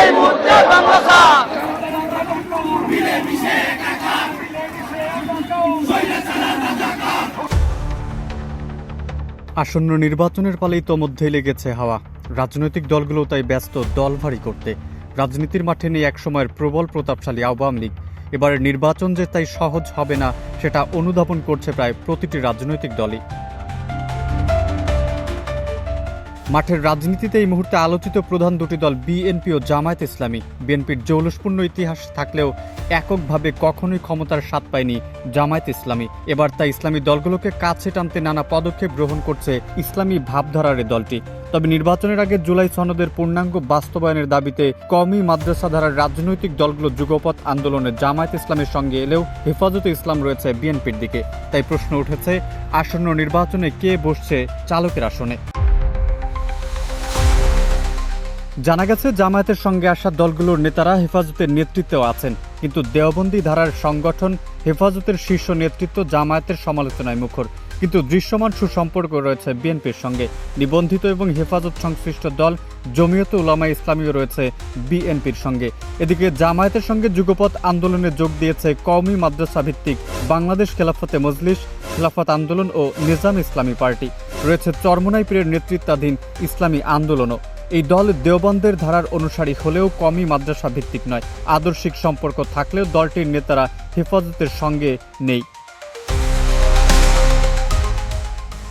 এই মুহূর্তে বাংলা ছাড়। আসন্ন নির্বাচনের পালে ইতোমধ্যেই লেগেছে হাওয়া। রাজনৈতিক দলগুলো তাই ব্যস্ত দল ভারী করতে। রাজনীতির মাঠে নেই একসময়ের প্রবল প্রতাপশালী আওয়ামী লীগ। এবারের নির্বাচন যে তাই সহজ হবে না সেটা অনুধাবন করছে প্রায় প্রতিটি রাজনৈতিক দলই। মাঠের রাজনীতিতে এই মুহূর্তে আলোচিত প্রধান দুটি দল বিএনপি ও জামায়াত ইসলামী। বিএনপির জৌলুসপূর্ণ ইতিহাস থাকলেও এককভাবে কখনোই ক্ষমতার স্বাদ পায়নি জামায়াত ইসলামী। এবার তাই ইসলামী দলগুলোকে কাছে টানতে নানা পদক্ষেপ গ্রহণ করছে ইসলামী ভাবধারার দলটি। তবে নির্বাচনের আগে জুলাই সনদের পূর্ণাঙ্গ বাস্তবায়নের দাবিতে কওমি মাদ্রাসা ধারার রাজনৈতিক দলগুলো যুগপৎ আন্দোলনে জামায়াত ইসলামের সঙ্গে এলেও হেফাজতে ইসলাম রয়েছে বিএনপির দিকে। তাই প্রশ্ন উঠেছে, আসন্ন নির্বাচনে কে বসছে চালকের আসনে। জানা গেছে জামায়াতের সঙ্গে আসা দলগুলোর নেতারা হেফাজতের নেতৃত্বেও আছেন, কিন্তু দেওবন্দি ধারার সংগঠন হেফাজতের শীর্ষ নেতৃত্ব জামায়াতের সমালোচনায় মুখর। কিন্তু দৃশ্যমান সুসম্পর্ক রয়েছে বিএনপির সঙ্গে। নিবন্ধিত এবং হেফাজত সংশ্লিষ্ট দল জমিয়তে উলামা ইসলামীও রয়েছে বিএনপির সঙ্গে। এদিকে জামায়াতের সঙ্গে যুগপৎ আন্দোলনে যোগ দিয়েছে কওমি মাদ্রাসা ভিত্তিক বাংলাদেশ খেলাফতে মজলিস, খেলাফত আন্দোলন ও নিজাম ইসলামী পার্টি। রয়েছে চরমোনাই পীরের নেতৃত্বাধীন ইসলামী আন্দোলনও। এই দল দেওবন্দের ধারার অনুসারী হলেও কওমি মাদ্রাসা ভিত্তিক নয়। আদর্শিক সম্পর্ক থাকলেও দলটির নেতারা হেফাজতের সঙ্গে নেই।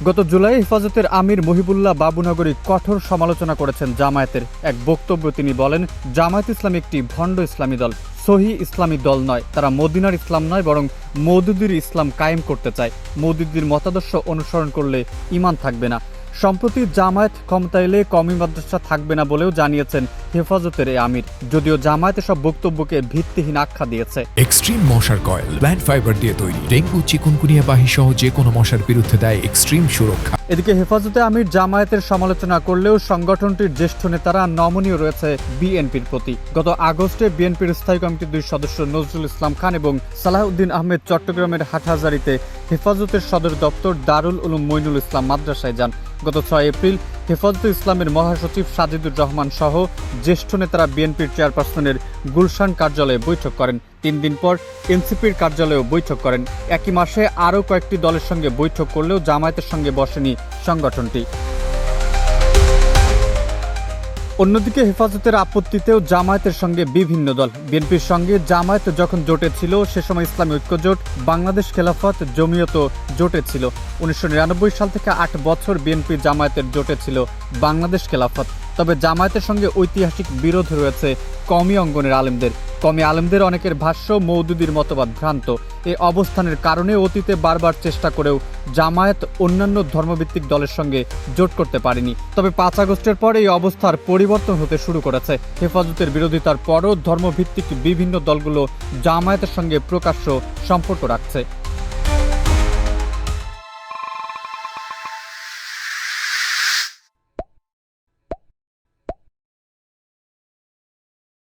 গত জুলাই হেফাজতের আমির মহিবুল্লাহ বাবুনগরী কঠোর সমালোচনা করেছেন জামায়াতের। এক বক্তব্য তিনি বলেন, জামায়াত ইসলাম একটি ভণ্ড ইসলামী দল, সহি ইসলামী দল নয়। তারা মদিনার ইসলাম নয়, বরং মওদুদির ইসলাম কায়েম করতে চায়। মওদুদির মতাদর্শ অনুসরণ করলে ঈমান থাকবে না। সম্প্রতি জামায়াত ক্ষমতা এলে কওমি মাদ্রাসা থাকবে না বলেও জানিয়েছেন হেফাজতের এই আমির, যদিও জামায়াত সব বক্তব্যকে ভিত্তিহীন আখ্যা দিয়েছে। এক্সট্রিম মশার কয়েল প্ল্যান্ট ফাইবার দিয়ে তৈরি, ডেঙ্গু, চিকুনগুনিয়া বাহি সহ যে কোনো মশার বিরুদ্ধে দেয় এক্সট্রিম সুরক্ষা। এদিকে হেফাজতে আমির জামায়াতের সমালোচনা করলেও সংগঠনটির জ্যেষ্ঠ নেতারা নমনীয় রয়েছে বিএনপির প্রতি। গত আগস্টে বিএনপির স্থায়ী কমিটির দুই সদস্য নজরুল ইসলাম খান এবং সালাহউদ্দিন আহমেদ চট্টগ্রামের হাটহাজারীতে হেফাজতের সদর দপ্তর দারুল উলুম মইনুল ইসলাম মাদ্রাসায় যান। গত 6 এপ্রিল হেফাজতে ইসলামের মহাসচিব সাজিদুর রহমান সহ জ্যেষ্ঠ নেতারা বিএনপির চেয়ারপারসনের গুলশান কার্যালয়ে বৈঠক করেন। 3 দিন পর এনসিপির কার্যালয়েও বৈঠক করেন। একই মাসে আরও কয়েকটি দলের সঙ্গে বৈঠক করলেও জামায়াতের সঙ্গে বসেনি সংগঠনটি। অন্যদিকে হেফাজতের আপত্তিতেও জামায়াতের সঙ্গে বিভিন্ন দল। বিএনপির সঙ্গে জামায়াত যখন জোটে ছিল সে সময় ইসলামী ঐক্য জোট, বাংলাদেশ খেলাফত, জমিয়ত জোটে ছিল। 1999 সাল থেকে 8 বছর বিএনপি জামায়াতের জোটে ছিল বাংলাদেশ খেলাফত। তবে জামায়াতের সঙ্গে ঐতিহাসিক বিরোধ রয়েছে কওমি অঙ্গনের আলেমদের। কওমি আলেমদের অনেকের ভাষ্য, মওদুদির মতবাদ ভ্রান্ত। এই অবস্থানের কারণে অতীতে বারবার চেষ্টা করেও জামায়াত অন্যান্য ধর্মভিত্তিক দলের সঙ্গে জোট করতে পারেনি। তবে 5 আগস্টের পর এই অবস্থার পরিবর্তন হতে শুরু করেছে। হেফাজতের বিরোধিতার পরও ধর্মভিত্তিক বিভিন্ন দলগুলো জামায়াতের সঙ্গে প্রকাশ্য সম্পর্ক রাখছে।